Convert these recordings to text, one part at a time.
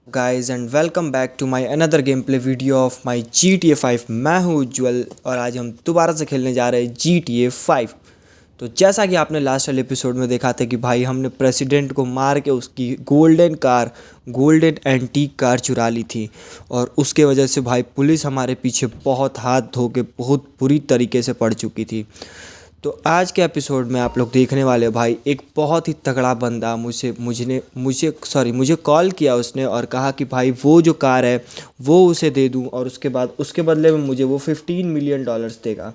Guys and welcome back to my another gameplay video of my GTA 5। मैं हूं उज्ज्वल और आज हम दोबारा से खेलने जा रहे हैं GTA 5। तो जैसा कि आपने लास्ट वाले एपिसोड में देखा था कि भाई हमने प्रेसिडेंट को मार के उसकी गोल्डन एंटीक कार चुरा ली थी और उसके वजह से भाई पुलिस हमारे पीछे बहुत हाथ धो के बहुत बुरी तरीके से पड़ चुकी थी। तो आज के एपिसोड में आप लोग देखने वाले हो भाई एक बहुत ही तगड़ा बंदा मुझे कॉल किया उसने और कहा कि भाई वो जो कार है वो उसे दे दूं और उसके बदले में मुझे वो $15 मिलियन देगा।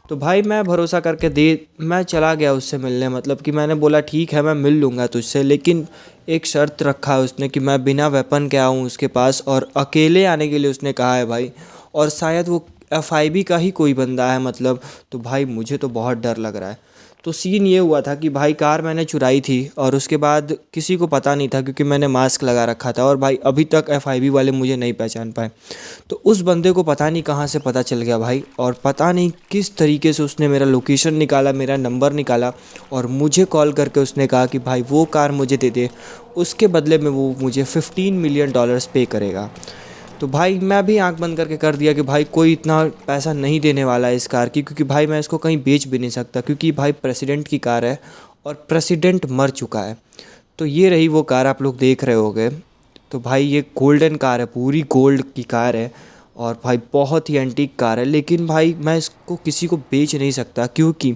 तो भाई मैं भरोसा करके मैं चला गया उससे मिलने, मतलब कि मैंने बोला ठीक है मैं मिल लूँगा तुझसे, लेकिन एक शर्त रखा है उसने कि मैं बिना वेपन के आऊँ उसके पास और अकेले आने के लिए उसने कहा है भाई। और शायद वो FIB का ही कोई बंदा है मतलब। तो भाई मुझे तो बहुत डर लग रहा है। तो सीन ये हुआ था कि भाई कार मैंने चुराई थी और उसके बाद किसी को पता नहीं था क्योंकि मैंने मास्क लगा रखा था और भाई अभी तक FIB वाले मुझे नहीं पहचान पाए। तो उस बंदे को पता नहीं कहाँ से पता चल गया भाई, और पता नहीं किस तरीके से उसने मेरा लोकेशन निकाला, मेरा नंबर निकाला और मुझे कॉल करके उसने कहा कि भाई वो कार मुझे दे दे, उसके बदले में वो मुझे $15 मिलियन पे करेगा। तो भाई मैं भी आंख बंद करके कर दिया कि भाई कोई इतना पैसा नहीं देने वाला है इस कार की, क्योंकि भाई मैं इसको कहीं बेच भी नहीं सकता क्योंकि भाई प्रेसिडेंट की कार है और प्रेसिडेंट मर चुका है। तो ये रही वो कार आप लोग देख रहे होगे। तो भाई ये गोल्डन कार है, पूरी गोल्ड की कार है और भाई बहुत ही एंटीक कार है, लेकिन भाई मैं इसको किसी को बेच नहीं सकता क्योंकि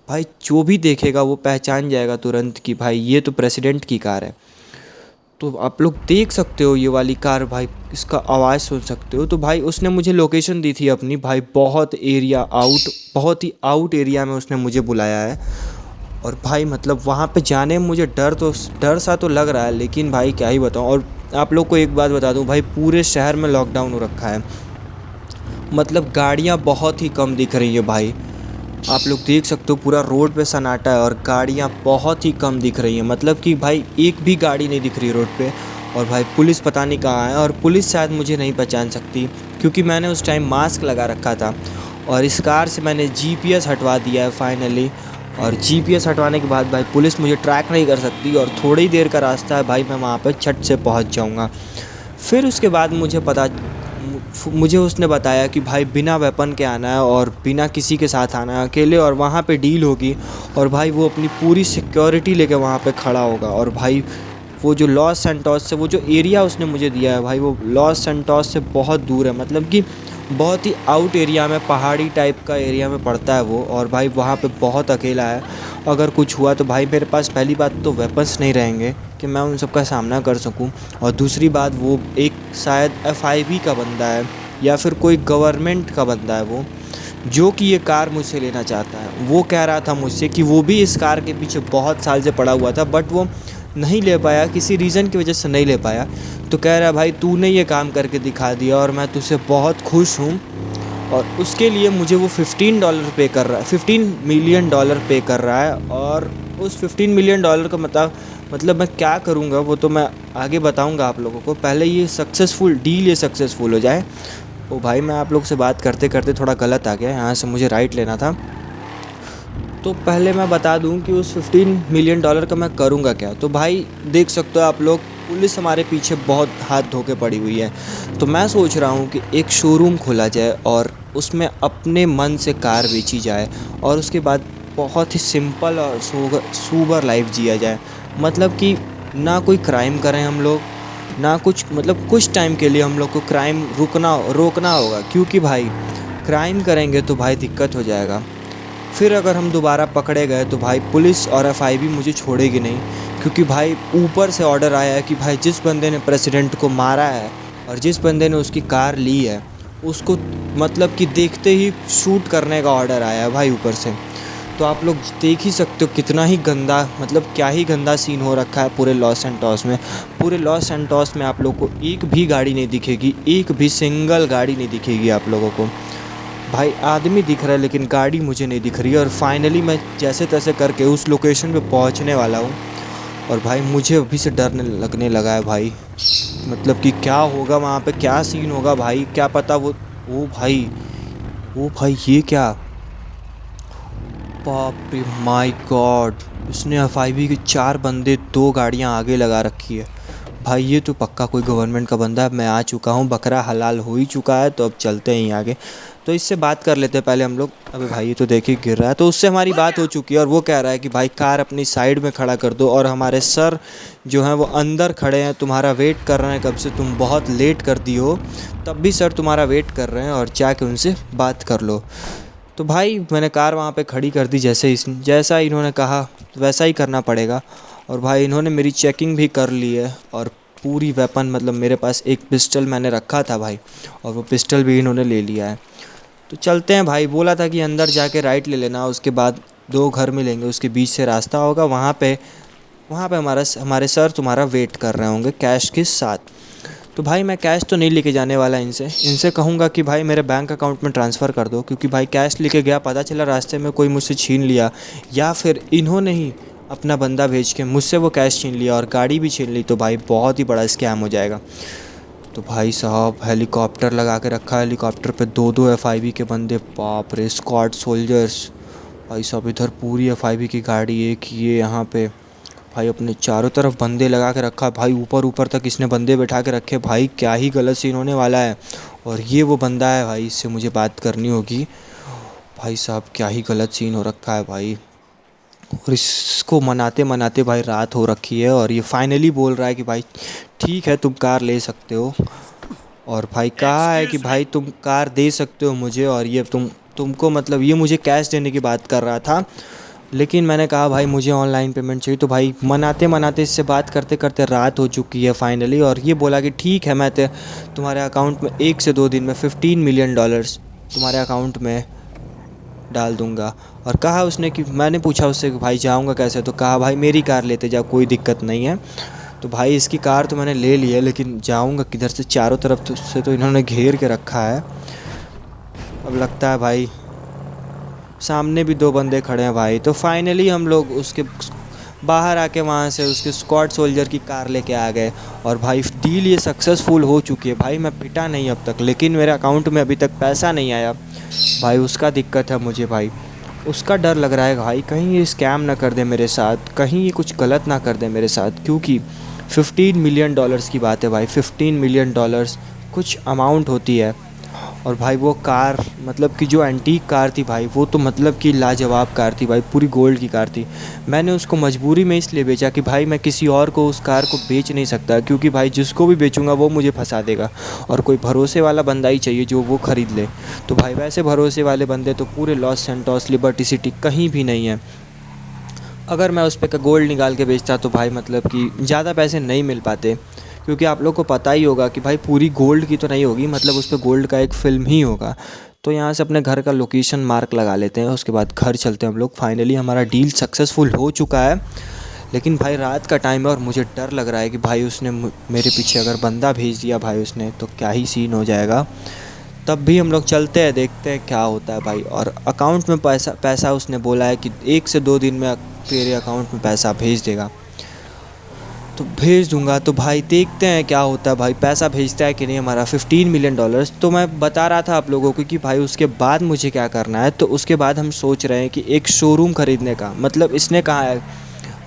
भाई जो भी देखेगा वो पहचान जाएगा तुरंत कि भाई ये तो प्रेसिडेंट की कार है। तो आप लोग देख सकते हो ये वाली कार भाई, इसका आवाज़ सुन सकते हो। तो भाई उसने मुझे लोकेशन दी थी अपनी, भाई बहुत ही आउट एरिया में उसने मुझे बुलाया है। और भाई मतलब वहाँ पे जाने में मुझे डर सा तो लग रहा है, लेकिन भाई क्या ही बताऊँ। और आप लोग को एक बात बता दूँ भाई, पूरे शहर में लॉकडाउन हो रखा है, मतलब गाड़ियाँ बहुत ही कम दिख रही है भाई। आप लोग देख सकते हो पूरा रोड पे सन्नाटा है और गाड़ियाँ बहुत ही कम दिख रही हैं, मतलब कि भाई एक भी गाड़ी नहीं दिख रही रोड पे। और भाई पुलिस पता नहीं कहाँ है और पुलिस शायद मुझे नहीं पहचान सकती क्योंकि मैंने उस टाइम मास्क लगा रखा था। और इस कार से मैंने GPS हटवा दिया है फाइनली, और GPS हटवाने के बाद भाई पुलिस मुझे ट्रैक नहीं कर सकती और थोड़ी देर का रास्ता है भाई, मैं वहाँ पर छट से पहुँच जाऊँगा। फिर उसके बाद मुझे उसने बताया कि भाई बिना वेपन के आना है और बिना किसी के साथ आना है अकेले, और वहाँ पे डील होगी और भाई वो अपनी पूरी सिक्योरिटी लेके वहाँ पे खड़ा होगा। और भाई वो जो लॉस सैंटोस से वो जो एरिया उसने मुझे दिया है भाई, वो लॉस सैंटोस से बहुत दूर है, मतलब कि बहुत ही आउट एरिया में, पहाड़ी टाइप का एरिया में पड़ता है वो। और भाई वहाँ पे बहुत अकेला है, अगर कुछ हुआ तो भाई मेरे पास पहली बात तो वेपन्स नहीं रहेंगे कि मैं उन सब का सामना कर सकूं, और दूसरी बात वो एक शायद FIB का बंदा है या फिर कोई गवर्नमेंट का बंदा है वो, जो कि ये कार मुझसे लेना चाहता है। वो कह रहा था मुझसे कि वो भी इस कार के पीछे बहुत साल से पड़ा हुआ था, बट वो नहीं ले पाया, किसी रीज़न की वजह से नहीं ले पाया। तो कह रहा है भाई तूने ये काम करके दिखा दिया और मैं तुझसे बहुत खुश हूँ, और उसके लिए मुझे वो $15 पे कर रहा है, $15 मिलियन पे कर रहा है। और उस $15 मिलियन का मतलब मैं क्या करूँगा वो तो मैं आगे बताऊँगा आप लोगों को। पहले ये सक्सेसफुल हो जाए। ओ भाई मैं आप लोग से बात करते करते थोड़ा गलत आ गया, यहाँ से मुझे राइट लेना था। तो पहले मैं बता दूं कि उस $15 मिलियन का मैं करूंगा क्या। तो भाई देख सकते हो आप लोग, पुलिस हमारे पीछे बहुत हाथ धो के पड़ी हुई है। तो मैं सोच रहा हूं कि एक शोरूम खोला जाए और उसमें अपने मन से कार बेची जाए और उसके बाद बहुत ही सिंपल और सूबर लाइफ जिया जाए, मतलब कि ना कोई क्राइम करें हम लोग, ना कुछ, मतलब कुछ टाइम के लिए हम लोग को क्राइम रोकना होगा, क्योंकि भाई क्राइम करेंगे तो भाई दिक्कत हो जाएगा। फिर अगर हम दोबारा पकड़े गए तो भाई पुलिस और FIB मुझे छोड़ेगी नहीं, क्योंकि भाई ऊपर से ऑर्डर आया है कि भाई जिस बंदे ने प्रेसिडेंट को मारा है और जिस बंदे ने उसकी कार ली है उसको मतलब कि देखते ही शूट करने का ऑर्डर आया है भाई ऊपर से। तो आप लोग देख ही सकते हो कितना ही गंदा, मतलब क्या ही गंदा सीन हो रखा है पूरे लॉस सैंटोस में। पूरे लॉस सैंटोस में आप लोग को एक भी गाड़ी नहीं दिखेगी, एक भी सिंगल गाड़ी नहीं दिखेगी आप लोगों को। भाई आदमी दिख रहा है लेकिन गाड़ी मुझे नहीं दिख रही है। और फाइनली मैं जैसे तैसे करके उस लोकेशन पे पहुंचने वाला हूँ, और भाई मुझे अभी से डर लगने लगा है भाई, मतलब कि क्या होगा वहाँ पे, क्या सीन होगा भाई, क्या पता। वो भाई ये क्या, बाप रे माय गॉड, उसने FIB के 4 बंदे 2 गाड़ियाँ आगे लगा रखी है। भाई ये तो पक्का कोई गवर्नमेंट का बंदा है, मैं आ चुका हूँ, बकरा हलाल हो ही चुका है, तो अब चलते हैं आगे। तो इससे बात कर लेते हैं पहले हम लोग। अबे भाई ये तो देखिए गिर रहा है। तो उससे हमारी बात हो चुकी है और वो कह रहा है कि भाई कार अपनी साइड में खड़ा कर दो, और हमारे सर जो हैं वो अंदर खड़े हैं, तुम्हारा वेट कर रहे हैं कब से, तुम बहुत लेट कर दी हो, तब भी सर तुम्हारा वेट कर रहे हैं, और जाके उनसे बात कर लो। तो भाई मैंने कार वहाँ पे खड़ी कर दी, जैसा इन्होंने कहा वैसा ही करना पड़ेगा। और भाई इन्होंने मेरी चेकिंग भी कर ली है, और पूरी वेपन मतलब मेरे पास एक पिस्टल मैंने रखा था भाई, और वो पिस्टल भी इन्होंने ले लिया है। तो चलते हैं भाई। बोला था कि अंदर जाके राइट ले लेना, उसके बाद 2 घर मिलेंगे, उसके बीच से रास्ता होगा, वहाँ पे हमारे सर तुम्हारा वेट कर रहे होंगे कैश के साथ। तो भाई मैं कैश तो नहीं लेके जाने वाला इनसे कहूँगा कि भाई मेरे बैंक अकाउंट में ट्रांसफ़र कर दो, क्योंकि भाई कैश लेके गया, पता चला रास्ते में कोई मुझसे छीन लिया, या फिर इन्होंने ही अपना बंदा भेज के मुझसे वो कैश छीन लिया और गाड़ी भी छीन ली, तो भाई बहुत ही बड़ा स्कैम हो जाएगा। तो भाई साहब हेलीकॉप्टर लगा के रखा है, हेलीकॉप्टर पे 2-2 एफआईबी के बंदे, बाप रे, स्क्वाड सोल्जर्स। भाई साहब इधर पूरी एफआईबी की गाड़ी, एक ये यहाँ पे भाई अपने चारों तरफ बंदे लगा के रखा है भाई, ऊपर ऊपर तक इसने बंदे बैठा के रखे भाई, क्या ही गलत सीन होने वाला है। और ये वो बंदा है भाई, इससे मुझे बात करनी होगी। भाई साहब क्या ही गलत सीन हो रखा है भाई, और इसको मनाते मनाते भाई रात हो रखी है, और ये फाइनली बोल रहा है कि भाई ठीक है तुम कार ले सकते हो। और भाई कहा है कि भाई तुम कार दे सकते हो मुझे, और ये तुमको मतलब ये मुझे कैश देने की बात कर रहा था, लेकिन मैंने कहा भाई मुझे ऑनलाइन पेमेंट चाहिए। तो भाई मनाते मनाते इससे बात करते करते रात हो चुकी है फाइनली, और ये बोला कि ठीक है मैं तुम्हारे अकाउंट में 1 से 2 दिन में $15 मिलियन तुम्हारे अकाउंट में डाल दूंगा। और कहा उसने कि मैंने पूछा उससे कि भाई जाऊंगा कैसे, तो कहा भाई मेरी कार लेते जाओ, कोई दिक्कत नहीं है। तो भाई इसकी कार तो मैंने ले ली है, लेकिन जाऊंगा किधर से, चारों तरफ से तो इन्होंने घेर के रखा है। अब लगता है भाई सामने भी 2 बंदे खड़े हैं भाई। तो फाइनली हम लोग उसके बाहर आके वहाँ से उसके स्क्वाड सोल्जर की कार लेके आ गए, और भाई डील ये सक्सेसफुल हो चुकी है भाई। मैं पिटा नहीं अब तक, लेकिन मेरे अकाउंट में अभी तक पैसा नहीं आया भाई, उसका दिक्कत है मुझे भाई, उसका डर लग रहा है भाई, कहीं ये स्कैम ना कर दे मेरे साथ, कहीं ये कुछ गलत ना कर दे मेरे साथ, क्योंकि $15 मिलियन की बात है भाई। $15 मिलियन कुछ अमाउंट होती है। और भाई वो कार मतलब कि जो एंटीक कार थी भाई, वो तो मतलब कि लाजवाब कार थी भाई, पूरी गोल्ड की कार थी। मैंने उसको मजबूरी में इसलिए बेचा कि भाई मैं किसी और को उस कार को बेच नहीं सकता, क्योंकि भाई जिसको भी बेचूंगा वो मुझे फंसा देगा, और कोई भरोसे वाला बंदा ही चाहिए जो वो ख़रीद ले। तो भाई वैसे भरोसे वाले बंदे तो पूरे लॉस सैंटोस, लिबर्टी सिटी कहीं भी नहीं है। अगर मैं उस पर का गोल्ड निकाल के बेचता तो भाई मतलब कि ज़्यादा पैसे नहीं मिल पाते, क्योंकि आप लोग को पता ही होगा कि भाई पूरी गोल्ड की तो नहीं होगी, मतलब उस पर गोल्ड का एक फ़िल्म ही होगा। तो यहाँ से अपने घर का लोकेशन मार्क लगा लेते हैं, उसके बाद घर चलते हैं हम लोग। फाइनली हमारा डील सक्सेसफुल हो चुका है, लेकिन भाई रात का टाइम है और मुझे डर लग रहा है कि भाई उसने मेरे पीछे अगर बंदा भेज दिया भाई उसने, तो क्या ही सीन हो जाएगा। तब भी हम लोग चलते हैं, देखते हैं क्या होता है भाई। और अकाउंट में पैसा उसने बोला है कि 1 से 2 दिन में तेरे अकाउंट में पैसा भेज देगा, तो भेज दूंगा। तो भाई देखते हैं क्या होता है भाई, पैसा भेजता है कि नहीं हमारा $15 मिलियन। तो मैं बता रहा था आप लोगों को कि भाई उसके बाद मुझे क्या करना है। तो उसके बाद हम सोच रहे हैं कि एक शोरूम ख़रीदने का, मतलब इसने कहा है,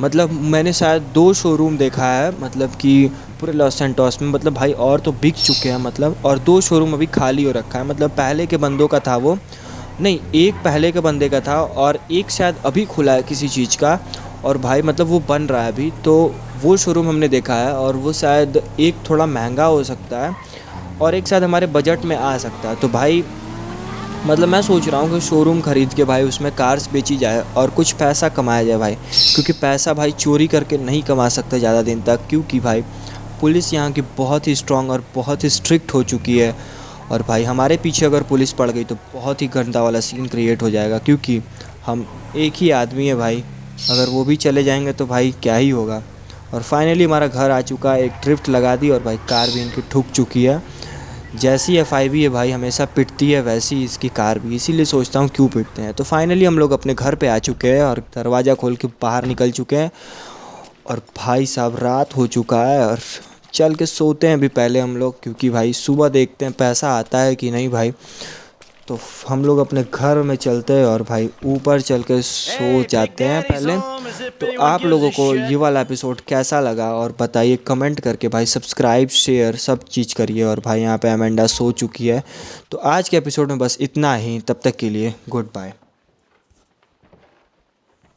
मतलब मैंने शायद 2 शोरूम देखा है, मतलब कि पूरे लॉस सैंटोस में, मतलब भाई और तो बिक चुके हैं मतलब, और 2 शोरूम अभी खाली हो रखा है। मतलब पहले के बंदों का था वो, नहीं एक पहले के बंदे का था, और एक शायद अभी खुला है किसी चीज़ का, और भाई मतलब वो बन रहा है अभी। तो वो शोरूम हमने देखा है, और वो शायद एक थोड़ा महंगा हो सकता है, और एक शायद हमारे बजट में आ सकता है। तो भाई मतलब मैं सोच रहा हूँ कि शोरूम ख़रीद के भाई उसमें कार्स बेची जाए और कुछ पैसा कमाया जाए भाई, क्योंकि पैसा भाई चोरी करके नहीं कमा सकते ज़्यादा दिन तक, क्योंकि भाई पुलिस यहाँ की बहुत ही स्ट्रॉन्ग और बहुत ही स्ट्रिक्ट हो चुकी है। और भाई हमारे पीछे अगर पुलिस पड़ गई तो बहुत ही गंदा वाला सीन क्रिएट हो जाएगा, क्योंकि हम एक ही आदमी है भाई, अगर वो भी चले जाएंगे तो भाई क्या ही होगा। और फाइनली हमारा घर आ चुका है, एक ड्रिफ्ट लगा दी, और भाई कार भी इनकी ठुक चुकी है। जैसी एफआईवी है भाई हमेशा पिटती है, वैसी इसकी कार भी, इसीलिए सोचता हूँ क्यों पिटते हैं। तो फाइनली हम लोग अपने घर पे आ चुके हैं और दरवाज़ा खोल के बाहर निकल चुके हैं, और भाई साहब रात हो चुका है, और चल के सोते हैं अभी पहले हम लोग, क्योंकि भाई सुबह देखते हैं पैसा आता है कि नहीं भाई। तो हम लोग अपने घर में चलते हैं और भाई ऊपर चल के सो जाते हैं पहले। तो आप लोगों को ये वाला एपिसोड कैसा लगा और बताइए कमेंट करके भाई। सब्सक्राइब शेयर सब चीज़ करिए। और भाई यहाँ पे अमेंडा सो चुकी है। तो आज के एपिसोड में बस इतना ही, तब तक के लिए गुड बाय।